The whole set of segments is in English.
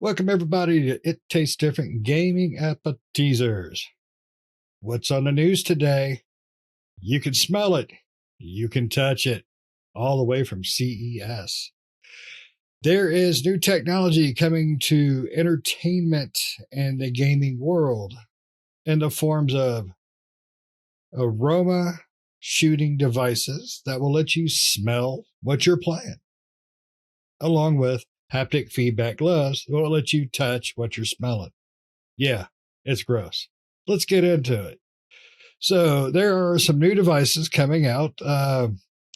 Welcome, everybody, to It Tastes Different Gaming Appetizers. What's on the news today? You can smell it, you can touch it, all the way from CES. There is new technology coming to entertainment and the gaming world in the forms of aroma shooting devices that will let you smell what you're playing, along with haptic feedback gloves that will let you touch what you're smelling. Yeah, it's gross. Let's get into it. So there are some new devices coming out.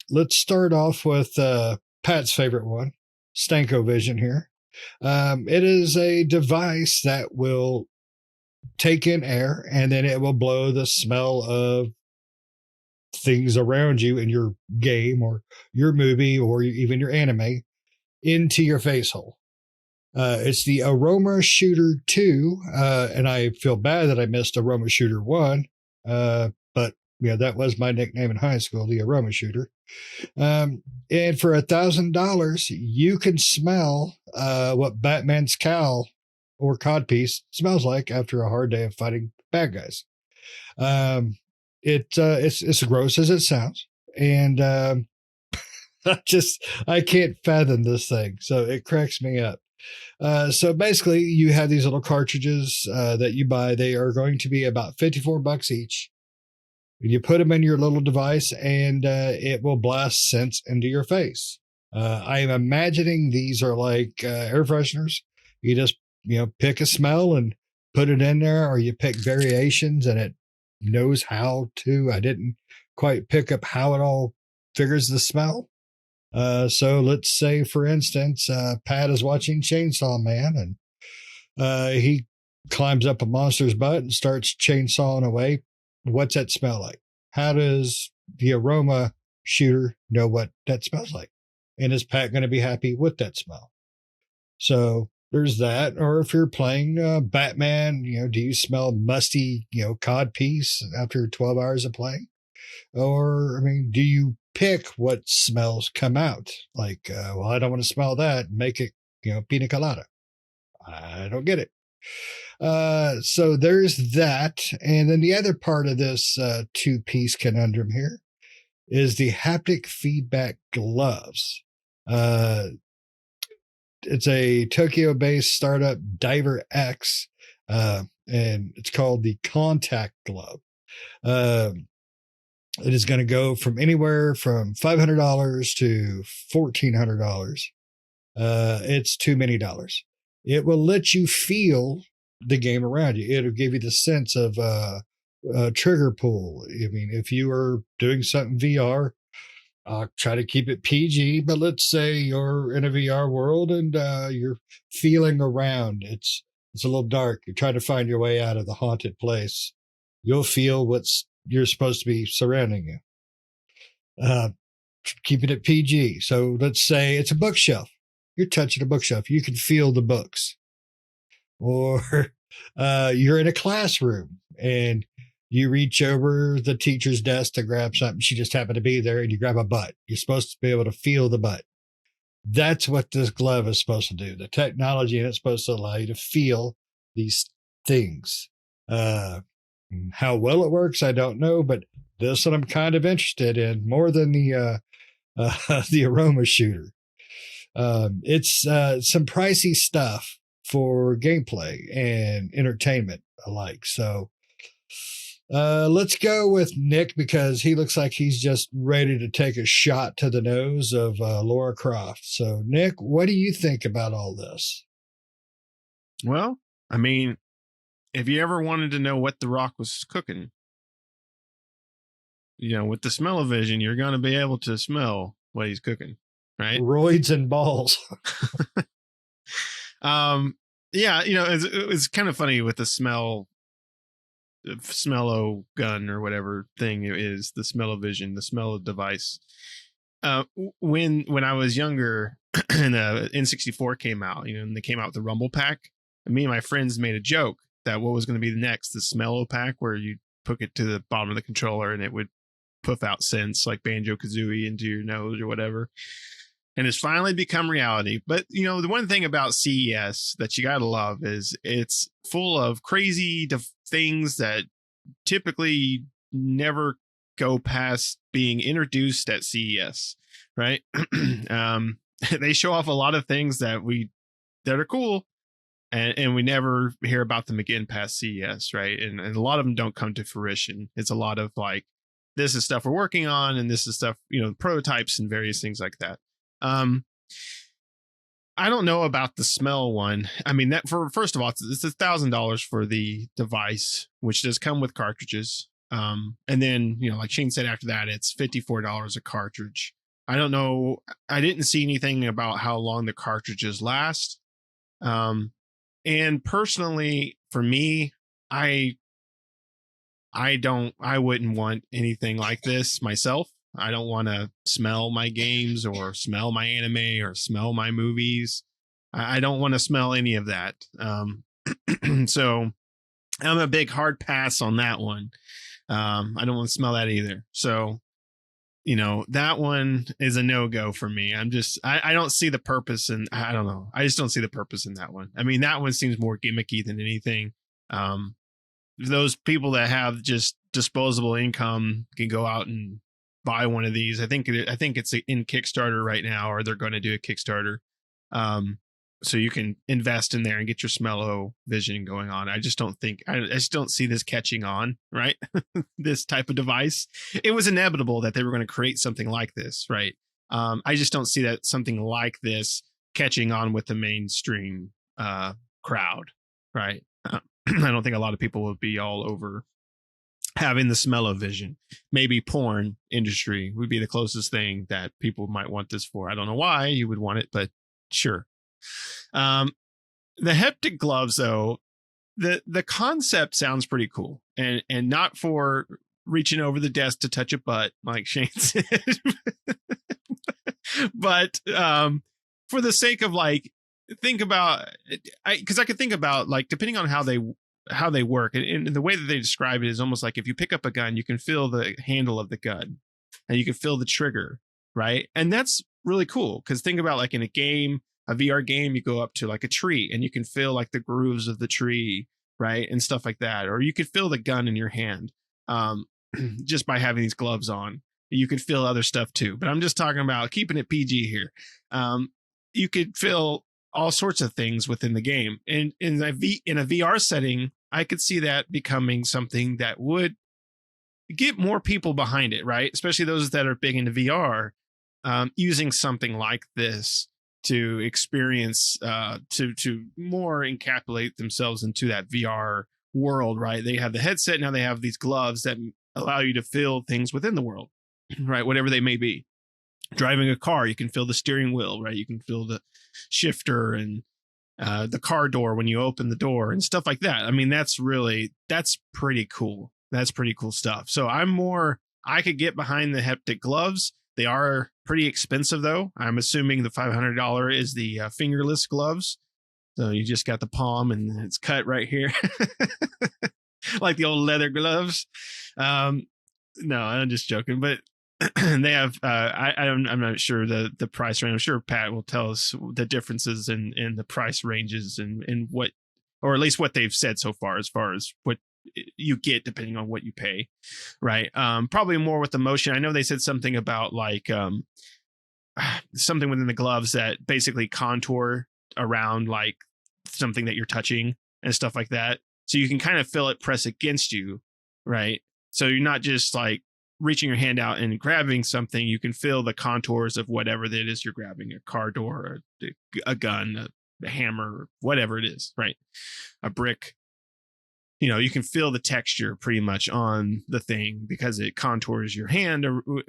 Let's start off with Pat's favorite one, Stanko Vision here. It is a device that will take in air and then it will blow the smell of things around you in your game or your movie or even your anime into your face hole. It's the Aroma Shooter 2, and I feel bad that I missed Aroma Shooter 1, but yeah, that was my nickname in high school, the Aroma Shooter. And for $1,000, you can smell what Batman's cowl or codpiece smells like after a hard day of fighting bad guys. It's as gross as it sounds, and I can't fathom this thing, so it cracks me up. So basically, you have these little cartridges that you buy. They are going to be about $54 each. You put them in your little device, and it will blast scents into your face. I am imagining these are like air fresheners. You just pick a smell and put it in there, or you pick variations, and it knows how to. I didn't quite pick up how it all figures the smell. So let's say, for instance, Pat is watching Chainsaw Man and he climbs up a monster's butt and starts chainsawing away. What's that smell like? How does the aroma shooter know what that smells like? And is Pat going to be happy with that smell? So there's that. Or if you're playing Batman, do you smell musty, cod piece after 12 hours of playing? Or, do you pick what smells come out? Like, I don't want to smell that. Make it, pina colada. I don't get it. So there's that. And then the other part of this two-piece conundrum here is the haptic feedback gloves. It's a Tokyo-based startup, Diver X, and it's called the Contact Glove. It is going to go from anywhere from $500 to $1,400. It's too many dollars. It will let you feel the game around you. It'll give you the sense of trigger pull. If you are doing something VR, I'll try to keep it PG, but let's say you're in a VR world and you're feeling around. It's a little dark. You're trying to find your way out of the haunted place. You'll feel what's you're supposed to be surrounding you. Keeping it PG. So let's say it's a bookshelf. You're touching a bookshelf. You can feel the books. Or you're in a classroom and you reach over the teacher's desk to grab something. She just happened to be there and you grab a butt. You're supposed to be able to feel the butt. That's what this glove is supposed to do. The technology in it's supposed to allow you to feel these things. How well it works, I don't know, but this one I'm kind of interested in more than the the aroma shooter. It's some pricey stuff for gameplay and entertainment alike. So let's go with Nick because he looks like he's just ready to take a shot to the nose of Laura Croft. So, Nick, what do you think about all this? Well, if you ever wanted to know what The Rock was cooking, with the smell-o-vision, you're going to be able to smell what he's cooking, right? Roids and balls. Yeah, it's kind of funny with the smello gun or whatever thing it is, the smell-o-vision, the smell device. When I was younger and N64 came out, and they came out with the Rumble Pack, and me and my friends made a joke that what was going to be the next, the Smello Pack, where you hook it to the bottom of the controller and it would puff out scents like Banjo Kazooie into your nose or whatever. and it's finally become reality. But the one thing about CES that you gotta love is it's full of crazy things that typically never go past being introduced at CES, right? They show off a lot of things that are cool, and we never hear about them again past CES, right? And a lot of them don't come to fruition. It's a lot of like, this is stuff we're working on, and this is stuff, prototypes and various things like that. I don't know about the smell one. I mean, that first of all, it's $1,000 for the device, which does come with cartridges. And then, like Shane said, after that, it's $54 a cartridge. I don't know. I didn't see anything about how long the cartridges last. And personally, for me, I wouldn't want anything like this myself. I don't want to smell my games or smell my anime or smell my movies. I don't want to smell any of that. So I'm a big hard pass on that one. I don't want to smell that either. So, that one is a no-go for me. I don't see the purpose, and I don't know. I just don't see the purpose in that one. I mean, that one seems more gimmicky than anything. Those people that have just disposable income can go out and buy one of these. I think it's in Kickstarter right now, or they're going to do a Kickstarter. So you can invest in there and get your smell-o-vision going on. I just don't see this catching on, right? This type of device. It was inevitable that they were going to create something like this, right? I just don't see that something like this catching on with the mainstream crowd, right? I don't think a lot of people would be all over having the smell-o-vision. Maybe porn industry would be the closest thing that people might want this for. I don't know why you would want it, but sure. The haptic gloves, though, the concept sounds pretty cool, and not for reaching over the desk to touch a butt, like Shane said, but for the sake of like, think about, because I could think about like, depending on how they work, and the way that they describe it is almost like if you pick up a gun, you can feel the handle of the gun, and you can feel the trigger, right? And that's really cool, because think about like in a VR game, you go up to like a tree and you can feel like the grooves of the tree, right? And stuff like that. Or you could feel the gun in your hand just by having these gloves on. You could feel other stuff too. But I'm just talking about keeping it PG here. You could feel all sorts of things within the game. And in a VR setting, I could see that becoming something that would get more people behind it, right? Especially those that are big into VR, using something like this to experience, to more encapsulate themselves into that VR world, right? They have the headset, now they have these gloves that allow you to feel things within the world, right? Whatever they may be. Driving a car, you can feel the steering wheel, right? You can feel the shifter and the car door when you open the door and stuff like that. I mean, that's pretty cool. That's pretty cool stuff. So I could get behind the haptic gloves. They are pretty expensive, though. I'm assuming the $500 is the fingerless gloves. So you just got the palm and it's cut right here. Like the old leather gloves. No, I'm just joking. But they have, I'm not sure the price range. I'm sure Pat will tell us the differences in the price ranges and what, or at least what they've said so far as what you get depending on what you pay, right? Probably more with the motion. I know they said something about like something within the gloves that basically contour around like something that you're touching and stuff like that, so you can kind of feel it press against you, right? So you're not just like reaching your hand out and grabbing something. You can feel the contours of whatever it is you're grabbing, a car door, a gun, a hammer, whatever it is, right? A brick. You can feel the texture pretty much on the thing because it contours your hand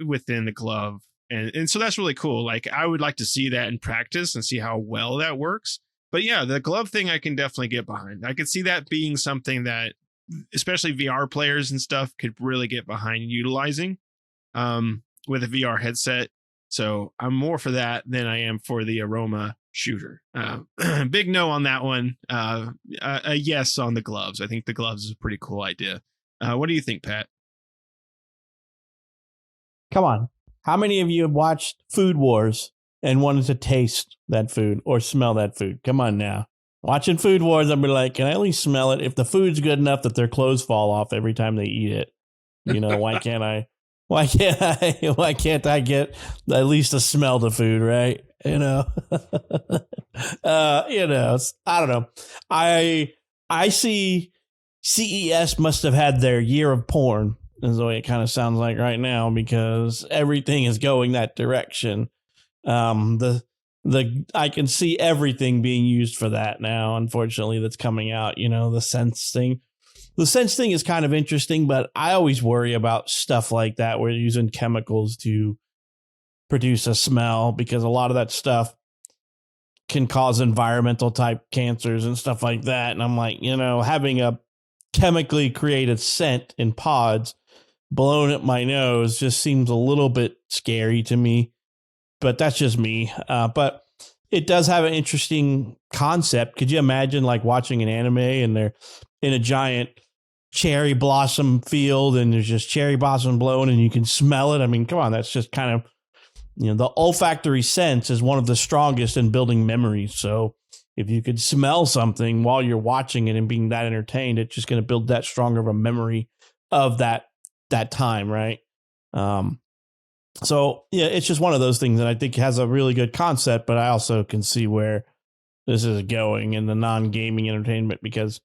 within the glove. And so that's really cool. Like, I would like to see that in practice and see how well that works. But yeah, the glove thing I can definitely get behind. I could see that being something that especially VR players and stuff could really get behind utilizing with a VR headset. So I'm more for that than I am for the Aroma shooter. Big no on that one. A yes on the gloves. I think the gloves is a pretty cool idea. What do you think, Pat? Come on. How many of you have watched Food Wars and wanted to taste that food or smell that food. Come on now. Watching Food Wars, I'll be like, can I at least smell it? If the food's good enough that their clothes fall off every time they eat it, why can't I? Why can't I get at least a smell the food, right? I don't know. I see CES must have had their year of porn, is the way it kind of sounds like right now, because everything is going that direction. I can see everything being used for that now, unfortunately, that's coming out, the Sense thing. The Sense thing is kind of interesting, but I always worry about stuff like that where you're using chemicals to produce a smell, because a lot of that stuff can cause environmental type cancers and stuff like that. And I'm like, having a chemically created scent in pods blown at my nose just seems a little bit scary to me. But that's just me. But it does have an interesting concept. Could you imagine like watching an anime and they're in a giant cherry blossom field and there's just cherry blossom blowing and you can smell it? I mean, come on, that's just kind of, the olfactory sense is one of the strongest in building memories. So if you could smell something while you're watching it and being that entertained, it's just going to build that stronger of a memory of that time, right? So yeah, it's just one of those things that I think has a really good concept, but I also can see where this is going in the non-gaming entertainment, because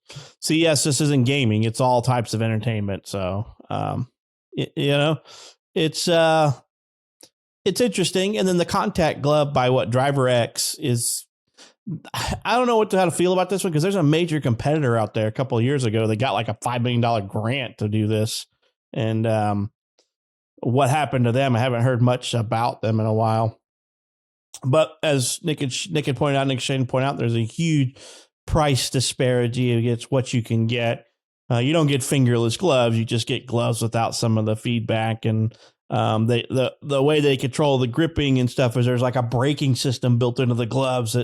yes, this isn't gaming, it's all types of entertainment. So it's interesting. And then the contact glove by Driver X is, I don't know how to feel about this one, because there's a major competitor out there a couple of years ago. They got like a $5 million grant to do this. And what happened to them? I haven't heard much about them in a while. But as Nick Shane pointed out, there's a huge price disparity against what you can get. You don't get fingerless gloves. You just get gloves without some of the feedback. And the way they control the gripping and stuff is there's like a braking system built into the gloves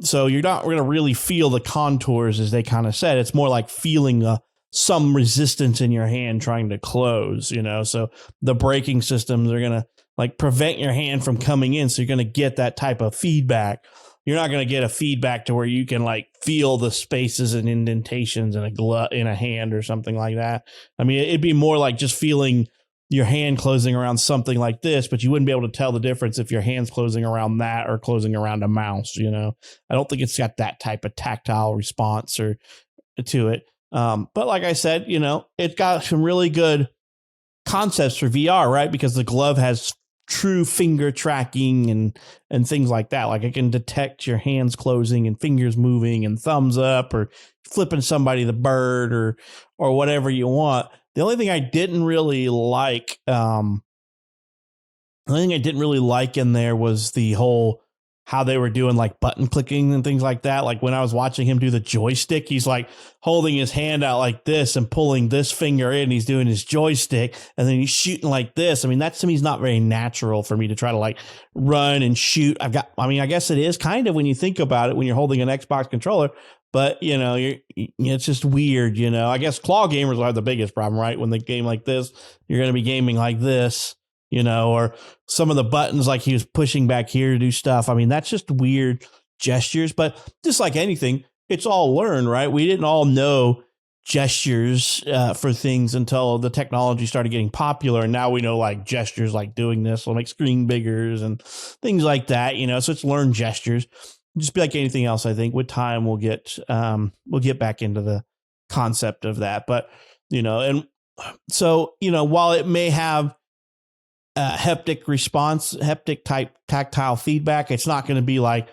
so you're not going to really feel the contours, as they kind of said. It's more like feeling some resistance in your hand trying to close, so the braking systems are going to like prevent your hand from coming in. So you're going to get that type of feedback. You're not going to get a feedback to where you can like feel the spaces and indentations in a hand or something like that. I mean, it'd be more like just feeling your hand closing around something like this, but you wouldn't be able to tell the difference if your hand's closing around that or closing around a mouse. I don't think it's got that type of tactile response or to it. But like I said, it's got some really good concepts for VR, right? Because the glove has true finger tracking and things like that. Like it can detect your hands closing and fingers moving and thumbs up or flipping somebody the bird or whatever you want. The only thing I didn't really like, in there was the whole how they were doing like button clicking and things like that. Like when I was watching him do the joystick, he's like holding his hand out like this and pulling this finger in. He's doing his joystick and then he's shooting like this. I mean, that to me is not very natural for me to try to like run and shoot. I guess it is kind of when you think about it, when you're holding an Xbox controller, but it's just weird. I guess claw gamers will have the biggest problem, right? When they game like this, you're going to be gaming like this. Or some of the buttons, like he was pushing back here to do stuff. I mean, that's just weird gestures, but just like anything, it's all learned, right? We didn't all know gestures for things until the technology started getting popular. And now we know like gestures like doing this will make screen biggers and things like that, so it's learned gestures. Just be like anything else, I think with time we'll get back into the concept of that. But, and so, while it may have haptic type tactile feedback, it's not going to be like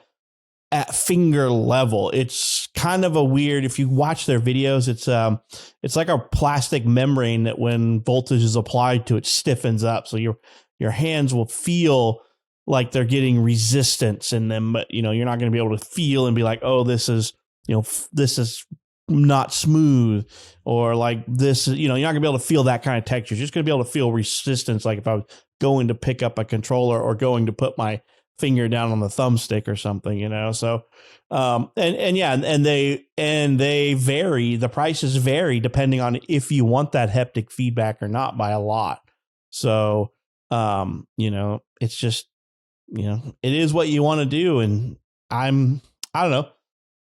at finger level. It's kind of a weird, if you watch their videos, it's like a plastic membrane that when voltage is applied to it stiffens up. So your hands will feel like they're getting resistance in them, but you're not going to be able to feel and be like, oh, this is not smooth, or like this, you're not gonna be able to feel that kind of texture. You're just gonna be able to feel resistance. Like if I was going to pick up a controller or going to put my finger down on the thumbstick or something, So, and they vary. The prices vary depending on if you want that haptic feedback or not by a lot. So, it's just, it is what you want to do. And I don't know.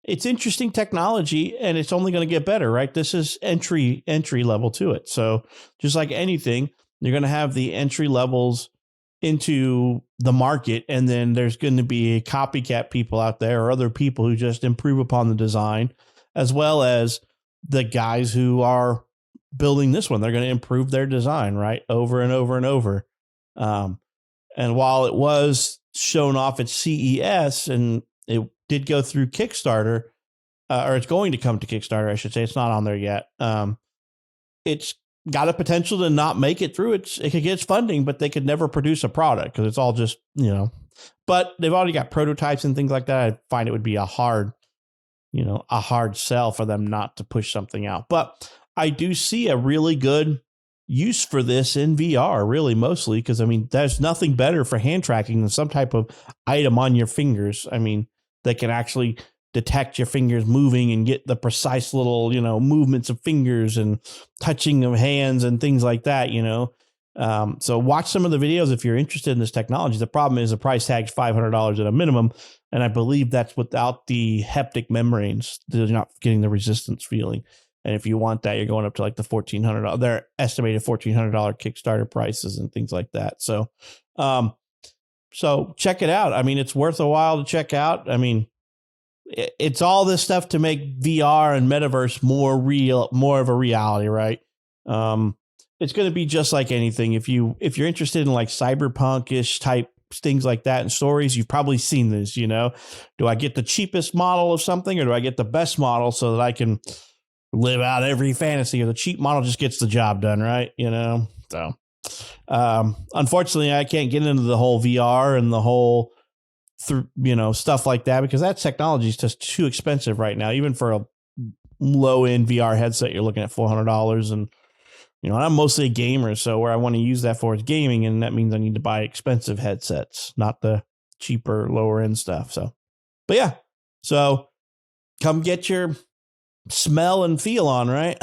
It's interesting technology, and it's only going to get better, right? This is entry level to it. So just like anything, you're going to have the entry levels into the market, and then there's going to be copycat people out there or other people who just improve upon the design, as well as the guys who are building this one. They're going to improve their design, right? Over and over and over. And while it was shown off at CES and it did go through Kickstarter, or it's going to come to Kickstarter, I should say. It's not on there yet. It's got a potential to not make it through. It could get its funding, but they could never produce a product because it's all just, but they've already got prototypes and things like that. I find it would be a hard sell for them not to push something out. But I do see a really good use for this in VR, really, mostly because, there's nothing better for hand tracking than some type of item on your fingers. That can actually detect your fingers moving and get the precise little, movements of fingers and touching of hands and things like that, So watch some of the videos if you're interested in this technology. The problem is the price tag's $500 at a minimum. And I believe that's without the haptic membranes. They're not getting the resistance feeling. And if you want that, you're going up to like the $1,400. They're estimated $1,400 Kickstarter prices and things like that. So, so check it out. It's worth a while to check out. It's all this stuff to make VR and metaverse more real, more of a reality, right? It's going to be just like anything. If you're interested in like cyberpunk-ish type things like that and stories, you've probably seen this, Do I get the cheapest model of something, or do I get the best model so that I can live out every fantasy? Or the cheap model just gets the job done, right? So unfortunately, I can't get into the whole VR and the whole stuff like that, because that technology is just too expensive right now. Even for a low end VR headset, you're looking at $400. And I'm mostly a gamer, so where I want to use that for is gaming, and that means I need to buy expensive headsets, not the cheaper, lower end stuff. So, but yeah, so come get your smell and feel on, right?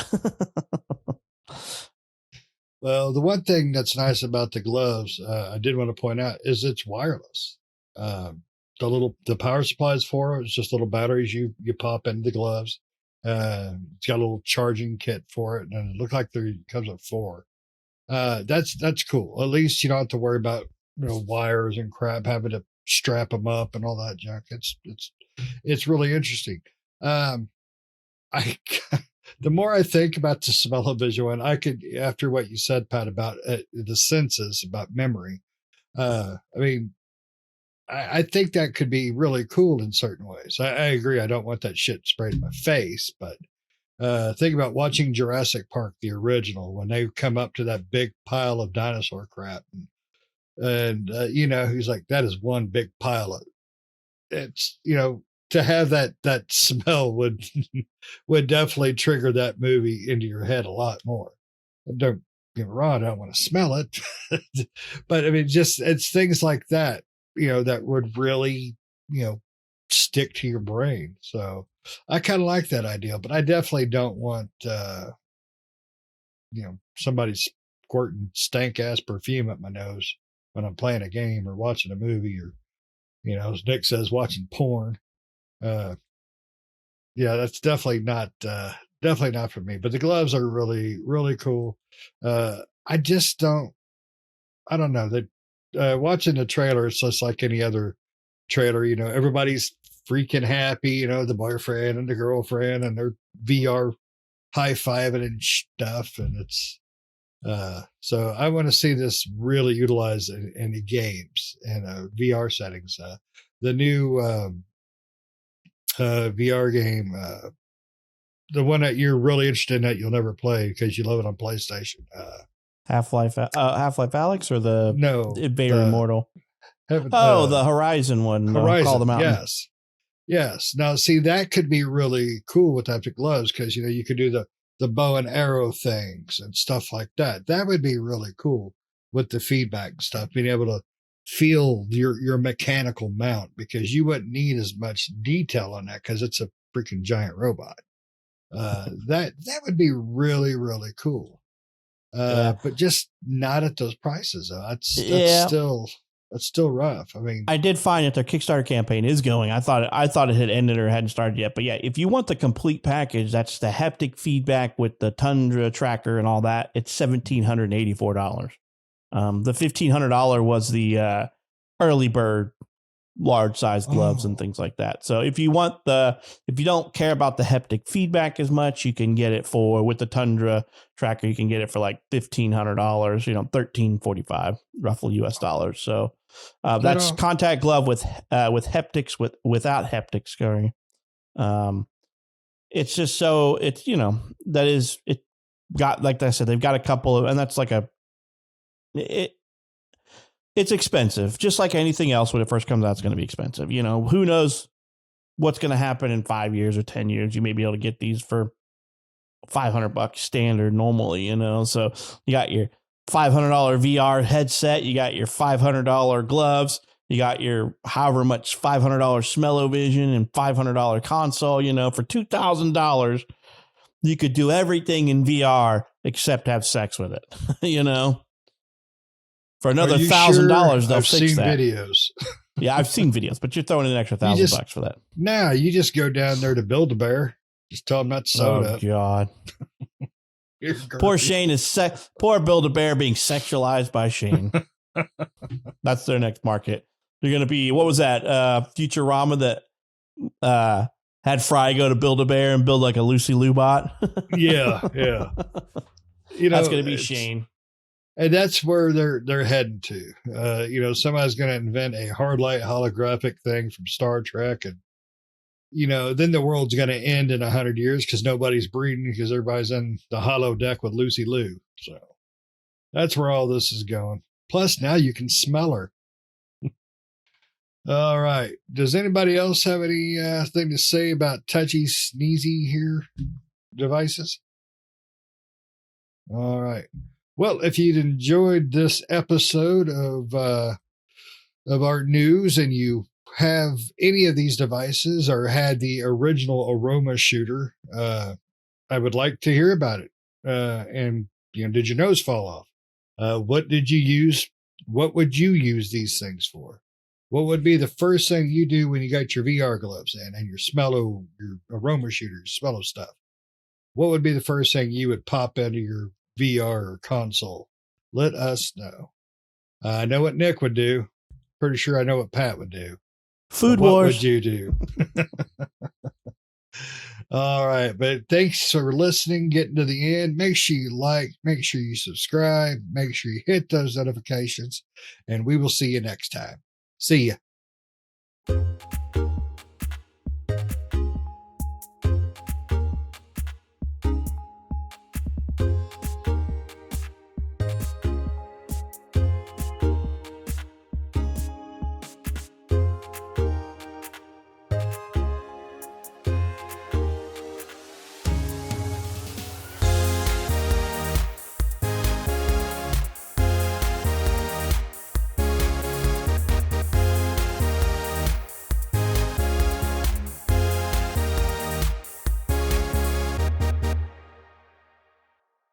Well, the one thing that's nice about the gloves, I did want to point out, is it's wireless. The power supplies for it, it's just little batteries you pop into the gloves. It's got a little charging kit for it, and it looks like there comes with 4. That's cool. At least you don't have to worry about wires and crap, having to strap them up and all that junk. It's really interesting. The more I think about the smell-o-vision one, I could, after what you said, Pat, about the senses, about memory. I think that could be really cool in certain ways. I agree. I don't want that shit sprayed in my face, but think about watching Jurassic Park, the original, when they come up to that big pile of dinosaur crap, and he's like, that is one big pile of. It's to have that smell would definitely trigger that movie into your head a lot more. Don't get me wrong, I don't want to smell it, but just it's things like that. That would really, stick to your brain. So I kind of like that idea, but I definitely don't want, somebody squirting stank ass perfume at my nose when I'm playing a game or watching a movie, or, as Nick says, watching porn. Yeah, that's definitely not for me, but the gloves are really, really cool. I don't know that. Watching the trailer, it's just like any other trailer. Everybody's freaking happy. The boyfriend and the girlfriend, and their VR high-fiving and stuff. And it's so I want to see this really utilized in the games and VR settings. The new VR game, the one that you're really interested in that you'll never play because you love it on PlayStation. Half-Life Alyx, or the no Invader Immortal? The Horizon one. Horizon, Call the Mountain. Yes. Now, see, that could be really cool with haptic gloves, because you could do the bow and arrow things and stuff like that. That would be really cool with the feedback and stuff, being able to feel your mechanical mount, because you wouldn't need as much detail on that because it's a freaking giant robot. That would be really, really cool. But just not at those prices. That's still That's still rough. I mean, I did find that their Kickstarter campaign is going. I thought it had ended or hadn't started yet. But yeah, if you want the complete package, that's the haptic feedback with the Tundra tracker and all that. It's $1,784. The $1,500 was the early bird large size gloves and things like that. So if you don't care about the haptic feedback as much, you can get it with the Tundra tracker. You can get it for like $1,500, $1,345 roughly US dollars. So that's contact glove with haptics without haptics going. It's just so it got, like I said, they've got a couple of, and that's like it's expensive, just like anything else. When it first comes out, it's going to be expensive. Who knows what's going to happen in 5 years or 10 years. You may be able to get these for $500 standard normally, so you got your $500 VR headset, you got your $500 gloves, you got your however much $500 smell-o-vision and $500 console. For $2,000, you could do everything in VR except have sex with it. For another $1,000, they'll fix that. I've seen videos. Yeah, I've seen videos, but you're throwing in an extra $1,000 for that. Nah, you just go down there to Build-A-Bear. Just tell them not to sew it up. Oh, God. Poor Shane poor Build-A-Bear being sexualized by Shane. That's their next market. They're going to be, what was that? Futurama that had Fry go to Build-A-Bear and build like a Lucy Lou bot. Yeah. That's going to be Shane. And that's where they're heading to. Somebody's going to invent a hard light holographic thing from Star Trek. And, then the world's going to end in 100 years because nobody's breeding because everybody's in the holodeck with Lucy Lou. So that's where all this is going. Plus, now you can smell her. All right. Does anybody else have anything to say about touchy, sneezy here devices? All right. Well, if you'd enjoyed this episode of our news and you have any of these devices or had the original aroma shooter, I would like to hear about it. And did your nose fall off? What did you use? What would you use these things for? What would be the first thing you do when you got your VR gloves in and your aroma shooter, smell stuff? What would be the first thing you would pop into your VR or console? Let us know. I know what Nick would do. Pretty sure I know what Pat would do. Food Wars. What wars. would you do? All right. But thanks for listening, getting to the end. Make sure you like, make sure you subscribe, make sure you hit those notifications, and we will see you next time. See ya.